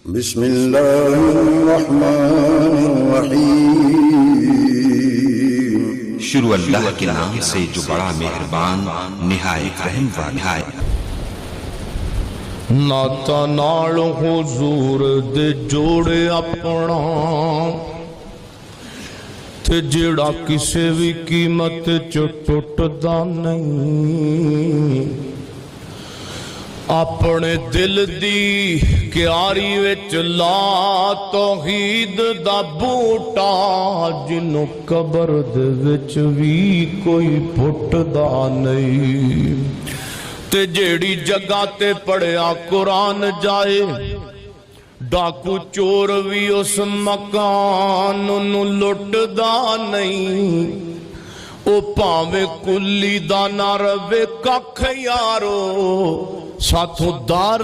بسم اللہ الرحمن الرحیم۔ شروع اللہ کے نام سے جو بڑا مہربان نہایت رحم والا ہے۔ ناتا نال حضور دے جوڑے اپنا تے جڑا کسے بھی قیمت چو ٹوٹدا نہیں، اپنے دل دی کیاری وچ لا توحید دا بوٹا، جنوں قبر دے وچ وی کوئی پھٹدا نہیں، تے جیڑی جگہ تے پڑھیا قرآن جائے، ڈاکو چور بھی اس مکان نو لٹدا نہیں، او پاوے کلی دا نہ روے ککھ یارو، ساتھوں دار